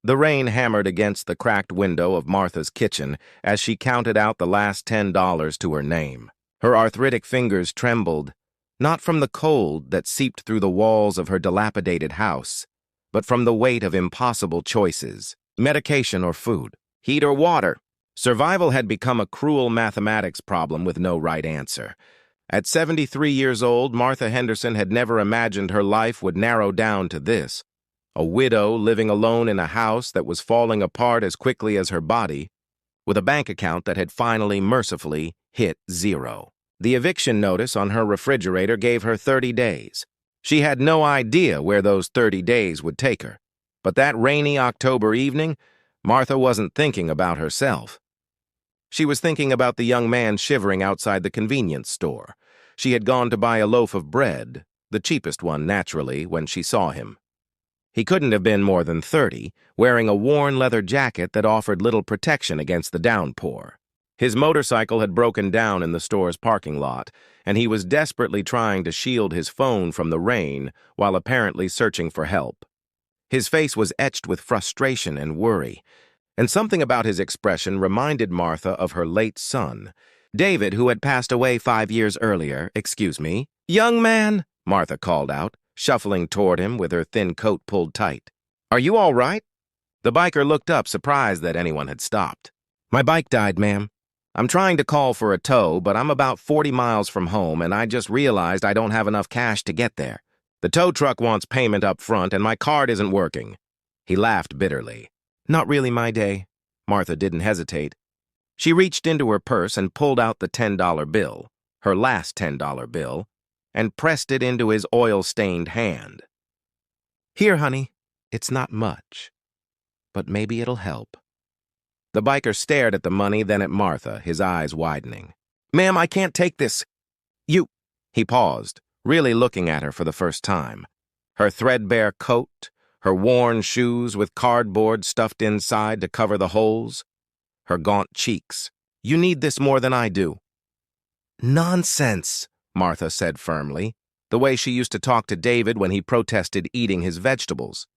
The rain hammered against the cracked window of Martha's kitchen as she counted out the last $10 to her name. Her arthritic fingers trembled, not from the cold that seeped through the walls of her dilapidated house, but from the weight of impossible choices: medication or food, heat or water. Survival had become a cruel mathematics problem with no right answer. At 73 years old, Martha Henderson had never imagined her life would narrow down to this: a widow living alone in a house that was falling apart as quickly as her body, with a bank account that had finally, mercifully, hit zero. The eviction notice on her refrigerator gave her 30 days. She had no idea where those 30 days would take her. But that rainy October evening, Martha wasn't thinking about herself. She was thinking about the young man shivering outside the convenience store. She had gone to buy a loaf of bread, the cheapest one, naturally, when she saw him. He couldn't have been more than 30, wearing a worn leather jacket that offered little protection against the downpour. His motorcycle had broken down in the store's parking lot, and he was desperately trying to shield his phone from the rain while apparently searching for help. His face was etched with frustration and worry, and something about his expression reminded Martha of her late son, David, who had passed away 5 years earlier. "Excuse me." "Young man," Martha called out, shuffling toward him with her thin coat pulled tight. "Are you all right?" The biker looked up, surprised that anyone had stopped. "My bike died, ma'am. I'm trying to call for a tow, but I'm about 40 miles from home, and I just realized I don't have enough cash to get there. The tow truck wants payment up front, and my card isn't working." He laughed bitterly. "Not really my day." Martha didn't hesitate. She reached into her purse and pulled out the $10 bill, her last $10 bill, and pressed it into his oil-stained hand. "Here, honey. It's not much, but maybe it'll help." The biker stared at the money, then at Martha, his eyes widening. "Ma'am, I can't take this. You—" He paused, really looking at her for the first time. Her threadbare coat, her worn shoes with cardboard stuffed inside to cover the holes, her gaunt cheeks. "You need this more than I do." "Nonsense," Martha said firmly, the way she used to talk to David when he protested eating his vegetables.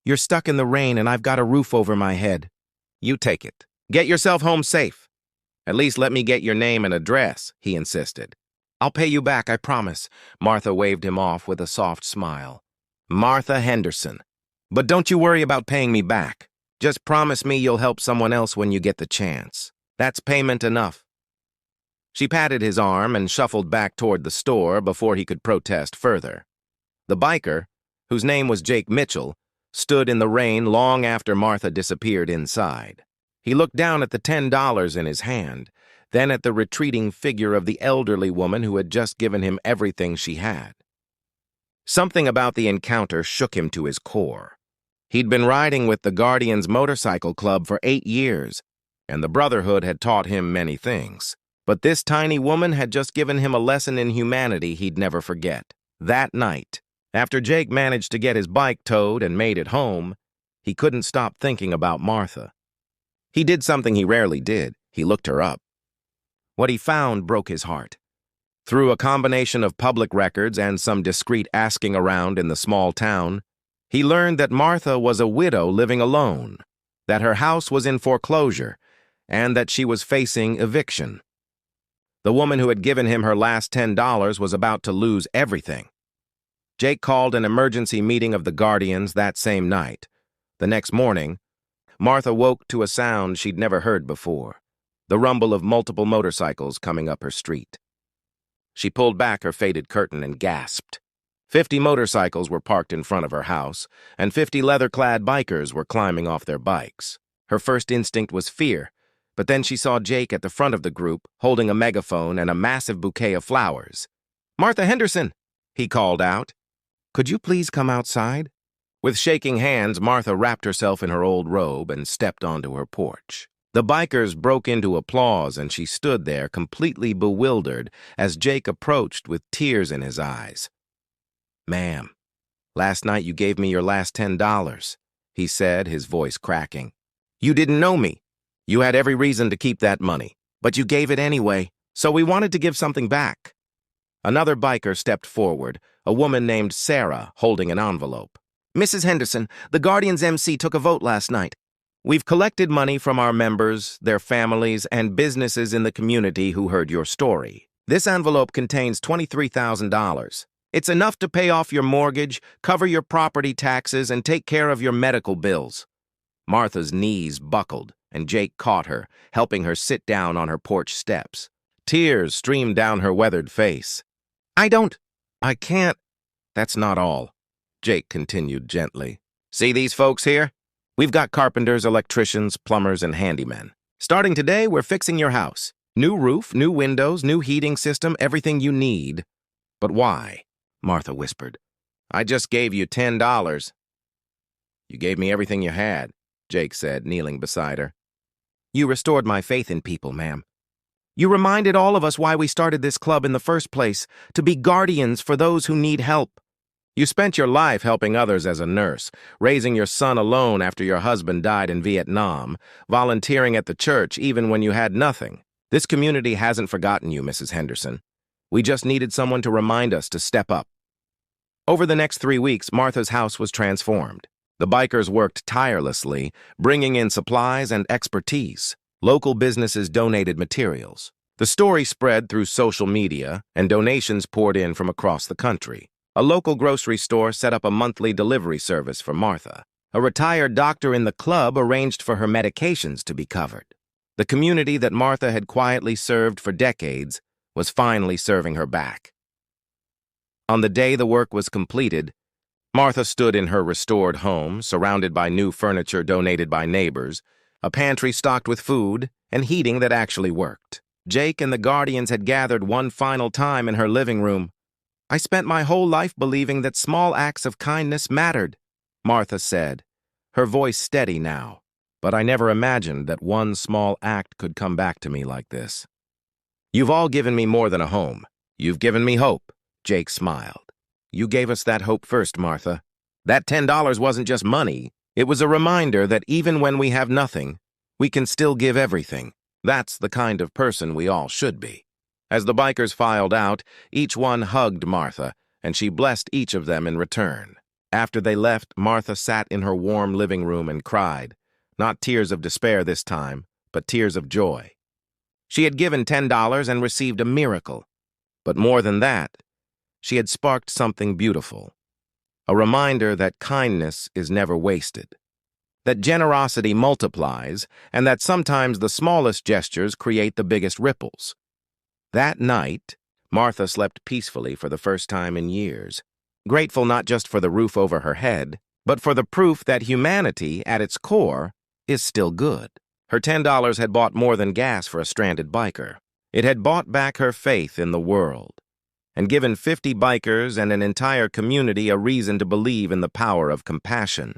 "You're stuck in the rain and I've got a roof over my head. You take it. Get yourself home safe. At least let me get your name and address," he insisted. "I'll pay you back, I promise." Martha waved him off with a soft smile. "Martha Henderson. But don't you worry about paying me back. Just promise me you'll help someone else when you get the chance. That's payment enough." She patted his arm and shuffled back toward the store before he could protest further. The biker, whose name was Jake Mitchell, stood in the rain long after Martha disappeared inside. He looked down at the $10 in his hand, then at the retreating figure of the elderly woman who had just given him everything she had. Something about the encounter shook him to his core. He'd been riding with the Guardians Motorcycle Club for 8 years, and the Brotherhood had taught him many things. But this tiny woman had just given him a lesson in humanity he'd never forget. That night, after Jake managed to get his bike towed and made it home, he couldn't stop thinking about Martha. He did something he rarely did. He looked her up. What he found broke his heart. Through a combination of public records and some discreet asking around in the small town, he learned that Martha was a widow living alone, that her house was in foreclosure, and that she was facing eviction. The woman who had given him her last $10 was about to lose everything. Jake called an emergency meeting of the Guardians that same night. The next morning, Martha woke to a sound she'd never heard before, the rumble of multiple motorcycles coming up her street. She pulled back her faded curtain and gasped. 50 motorcycles were parked in front of her house, and 50 leather-clad bikers were climbing off their bikes. Her first instinct was fear, but then she saw Jake at the front of the group, holding a megaphone and a massive bouquet of flowers. "Martha Henderson," he called out. "Could you please come outside?" With shaking hands, Martha wrapped herself in her old robe and stepped onto her porch. The bikers broke into applause, and she stood there completely bewildered as Jake approached with tears in his eyes. "Ma'am, last night you gave me your last $10, he said, his voice cracking. "You didn't know me. You had every reason to keep that money, but you gave it anyway, so we wanted to give something back." Another biker stepped forward, a woman named Sarah holding an envelope. Mrs. Henderson, the Guardians MC took a vote last night. We've collected money from our members, their families, and businesses in the community who heard your story. This envelope contains $23,000. It's enough to pay off your mortgage, cover your property taxes, and take care of your medical bills. Martha's knees buckled, and Jake caught her, helping her sit down on her porch steps. Tears streamed down her weathered face. I can't. That's not all, Jake continued gently. See these folks here? We've got carpenters, electricians, plumbers, and handymen. Starting today, we're fixing your house. New roof, new windows, new heating system, everything you need. But why? Martha whispered. I just gave you $10. You gave me everything you had, Jake said, kneeling beside her. You restored my faith in people, ma'am. You reminded all of us why we started this club in the first place, to be guardians for those who need help. You spent your life helping others as a nurse, raising your son alone after your husband died in Vietnam, volunteering at the church even when you had nothing. This community hasn't forgotten you, Mrs. Henderson. We just needed someone to remind us to step up. Over the next 3 weeks, Martha's house was transformed. The bikers worked tirelessly, bringing in supplies and expertise. Local businesses donated materials. The story spread through social media, and donations poured in from across the country. A local grocery store set up a monthly delivery service for Martha. A retired doctor in the club arranged for her medications to be covered. The community that Martha had quietly served for decades was finally serving her back. On the day the work was completed, Martha stood in her restored home, surrounded by new furniture donated by neighbors, a pantry stocked with food, and heating that actually worked. Jake and the Guardians had gathered one final time in her living room. I spent my whole life believing that small acts of kindness mattered, Martha said, her voice steady now. But I never imagined that one small act could come back to me like this. You've all given me more than a home. You've given me hope, Jake smiled. You gave us that hope first, Martha. That $10 wasn't just money. It was a reminder that even when we have nothing, we can still give everything. That's the kind of person we all should be. As the bikers filed out, each one hugged Martha, and she blessed each of them in return. After they left, Martha sat in her warm living room and cried, not tears of despair this time, but tears of joy. She had given $10 and received a miracle. But more than that, she had sparked something beautiful. A reminder that kindness is never wasted, that generosity multiplies, and that sometimes the smallest gestures create the biggest ripples. That night, Martha slept peacefully for the first time in years, grateful not just for the roof over her head, but for the proof that humanity, at its core, is still good. Her $10 had bought more than gas for a stranded biker. It had bought back her faith in the world, and given 50 bikers and an entire community a reason to believe in the power of compassion.